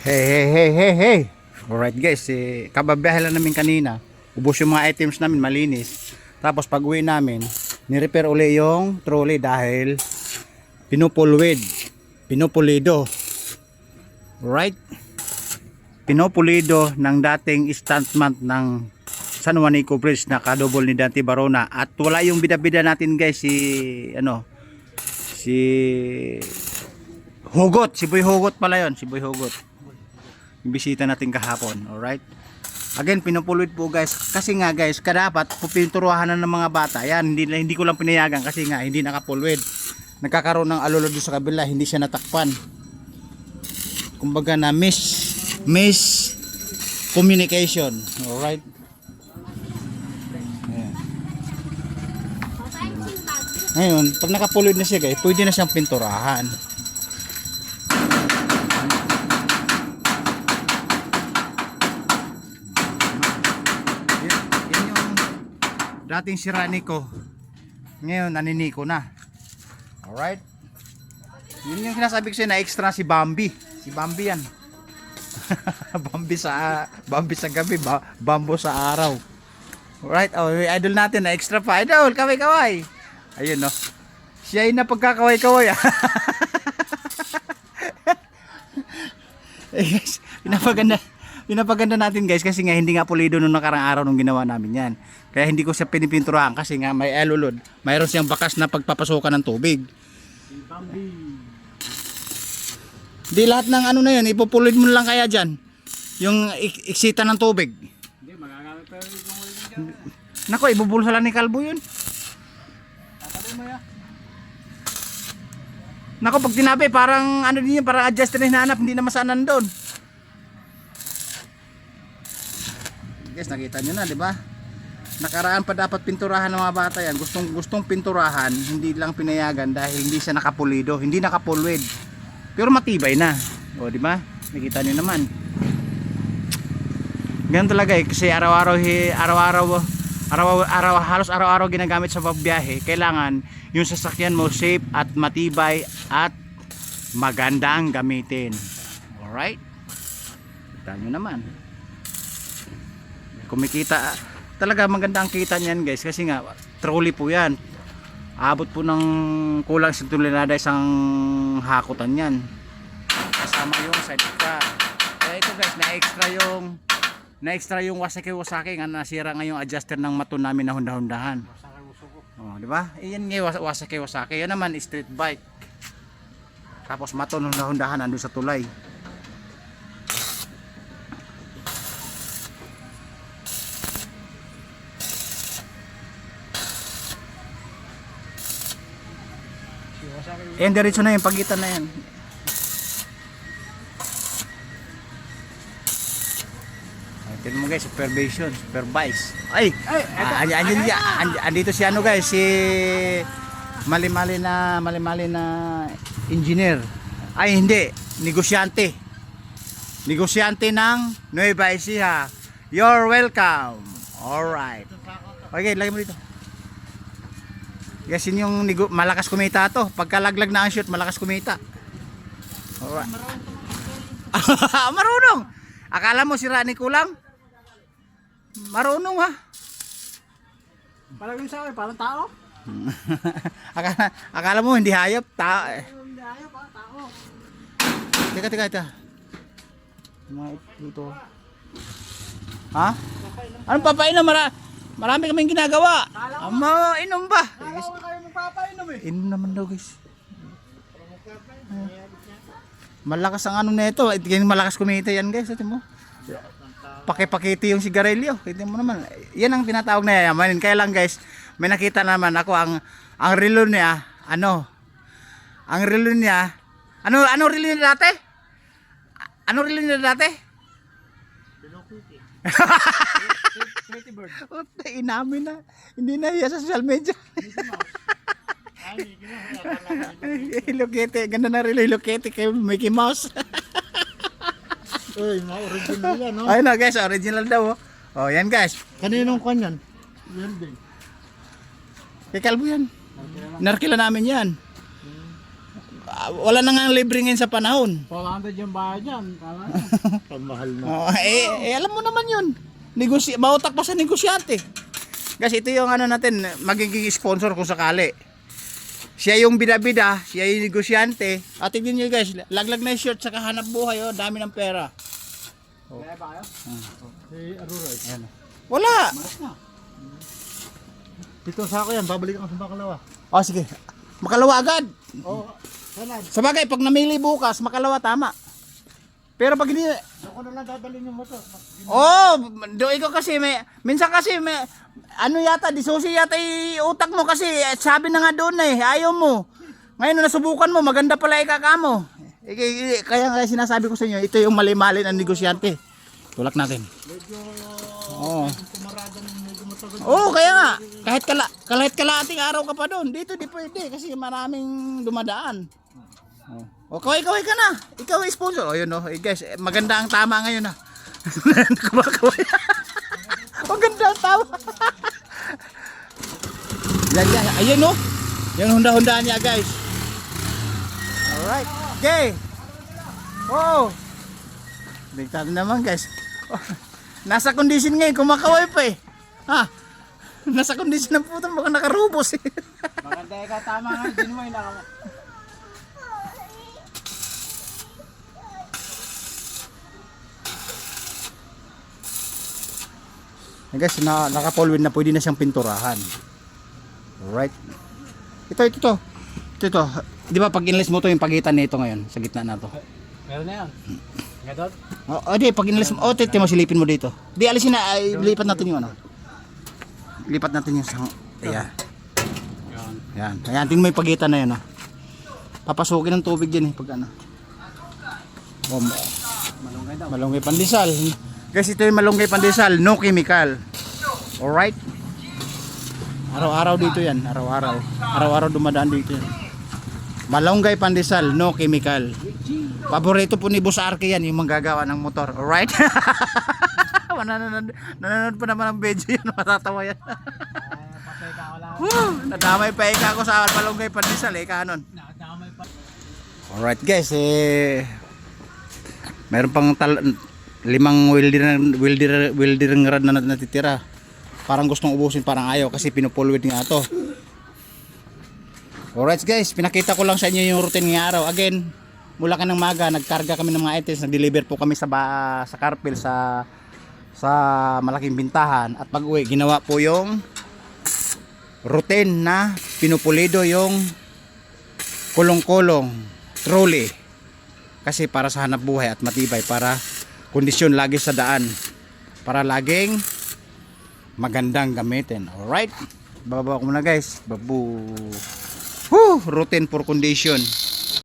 Hey. Alright guys, kababiyahe lang namin kanina. Ubos yung mga items namin, malinis. Tapos pag uwi namin, ni-repair uli yung trolley dahil pinupulido. Right? Pinupulido ng dating stuntman ng San Juanico Bridge na kadobol ni Dante Barona. At wala yung bida-bida natin guys, si Hugot, si Boy Hugot pala yon, si Boy Hugot. Yung bisita natin kahapon, alright? Again, pinupuluid po guys, kasi nga guys, kadapat pupinturuhan na ng mga bata. Yan, hindi ko lang pinayagan kasi nga hindi nakapuluid. Nagkakaroon ng alolo doon sa kabila, hindi siya natakpan. Kumbaga na miss communication, alright? Ayan. Ngayon, pag nakapuluid na siya guys, pwede na siyang pinturahan. Dating sirani ko, ngayon naniniko na. Alright? Yun yung sinasabi ko sa'yo na extra si Bambi. Si Bambi yan. Bambi sa gabi, Bambo sa araw. Alright? Oh, idol natin na extra pa. Idol, kaway. Ayun no. Siya ay napagkakaway-kaway. Eh guys, pinapaganda natin guys kasi nga hindi nga pulido nung nakarang araw nung ginawa namin yan. Kaya hindi ko siya pinipinturahan kasi nga may alulod. Mayroon siyang bakas na pagpapasokan ng tubig. Di lahat ng ano na yun, ipupulid mo lang kaya dyan. Yung iksita ng tubig. Hindi, magagamit pero yung ulit dyan. Nako, ibubulsalan ni Kalbo yun. Tatabi mo ya. Nako, pag tinabi, parang ano din yun, parang adjuster na hinahanap, hindi na masanan doon. Guys, nakita nyo na, di ba? Nakaraan pa dapat pinturahan ng mga bata yan. Gustong pinturahan, hindi lang pinayagan dahil hindi siya nakapulido, hindi nakapulwid. Pero matibay na. O, di ba? Nakita nyo naman. Ganun talaga kasi halos araw-araw ginagamit sa pagbiyahe. Kailangan yung sasakyan mo safe at matibay at magandang gamitin. Alright? Kita nyo naman. Kumikita talaga, maganda ang kita niyan guys kasi nga trolley po yan, abot po ng kulang sa tulinada isang hakutan yan, kasama yung sidecar. Kaya ito guys, na-extra yung Wasaki nga nasira nga yung adjuster ng mato namin na hundahan. Oh, di ba? Iyan nga Wasaki. Yan naman street bike. Tapos mato ng hundahan andun sa tulay. Ayan, diretso na yan, pagitan na yan. Tignan mo guys, supervision, supervise. Andito si ano guys, si mali-mali na engineer. Ay hindi, negosyante ng Nueva Ecija. You're welcome. Alright. Okay, lagay mo dito. Kasi yung malakas kumita to. Pagkalaglag na ang shoot, malakas kumita. Alright. Marunong. Akala mo si Rani kulang? Marunong ha. Palagay sa akin, parang tao. akala mo hindi hayop, tao. Hindi ayaw, parang tao. Teka. Dito. Ha? Anong papainom? Marami kaming ginagawa. Inom ba? Kala ko kayo magpapainom eh. Inom naman daw guys. Malakas ang ano nito. Malakas kumita yan guys. Ito mo. Pakipakiti yung sigarilyo. Ito mo naman. Yan ang tinatawag na yayamanin. Kaya lang guys, may nakita naman ako ang relo niya. Ang relo niya. Ano relo niya dati? Ano relo niya dati? Pretty bird. Inamin na. Hindi na hiya sa social media. Hello Kitty. Ganda na rin Hello Kitty kay Mickey Mouse. Uy, original yan, no? Ayun na guys, original daw. Oh, yan guys. Kaninong kwan yan? Yan din. Kay Kalbo yan. Narkila namin yan. wala na nga libre ngayon sa panahon. 400 yung bayad dyan. Kala nyo. Pamahal na. Oh, alam mo naman yun. Mautak pa sa negosyante. Kasi ito yung ano natin, magiging sponsor kung sakali. Siya yung bida-bida, siya yung negosyante. At tignan nyo guys, laglag na yung shirt sa kahanap buhay, oh, dami ng pera. Oh. Kaya ba kayo? Si Aurora. Ayan. Wala. Malas na. Dito sa ako yan, babalik ako sa Bacalawa. Oh, sige. Makalawa agad. Oo. Salad. Sabagay, pag namili bukas, makalawa tama. Pero pag hindi... Ako na lang dadalhin yung motor. Oh, do ikaw kasi minsan kasi ano yata, disusi yata yung utak mo kasi sabi na nga doon ayaw mo. Ngayon nasubukan mo, maganda pala ikaka mo. Kaya sinasabi ko sa inyo, ito yung mali-mali ng negosyante. Tulak natin. Medyo... Oo. Kumarada ng medyo matagal. Oo, kaya nga. Kahit kalahating araw ka pa doon, dito di pwede kasi maraming dumadaan. O, kaway-kaway ka na. Ikaw ay sponsor. O, yun o. Guys, maganda ang tama ngayon ha. Kumakaway. Maganda ang tama. Yan. Ayun o. Yung hunda-hundaan niya guys. Alright. Okay. Oh. Bigtan naman guys. Nasa condition ngayon. Kumakaway pa eh. Ha? Nasa condition ng puto. Baka nakarubos eh. Maganda ka tama nga. Hindi mo yung Guys, naka-full wind na pwede na siyang pinturahan. Alright. Ito. Di ba pag inless mo to yung pagitan nito ngayon sa gitna na to. Meron na yan. Gadot? Di pag inless mo, titi mo silipin mo dito. Di alisin na, lipat natin yung ano. Lipat natin yung sang. Ayan. Ayan, tingnan mo yung pagitan na yun ah. Papasukin ng tubig din pag ano. Oh, malunggay pandesal. Guys, ito yung malunggay pandesal, no chemical. Alright? Araw-araw dito yan, araw-araw dumadaan dito yan. Malunggay pandesal, no chemical. Paborito po ni Boss Arke yan, yung manggagawa ng motor. Alright? Nanonood pa naman ang video yan, matatawa yan. Patay ka wala. Nadamay pa ika ako sa malunggay pandesal kanon. Nadamay pa. Alright guys, meron pang 5 welding rod na natitira. Parang gustong ubusin, parang ayaw kasi pinupulwid nga ito. Alright guys, pinakita ko lang sa inyo yung routine ng araw. Again, mula ka ng maga, nagkarga kami ng mga items, nag-deliver po kami sa Carpel sa malaking bintahan. At pag uwi, ginawa po yung routine na pinupulido yung kulong-kulong trolley. Kasi para sa hanap buhay at matibay, para kondisyon lagi sa daan, para laging magandang gamitin. Alright, bababa ko muna guys. Babu. Routine for condition.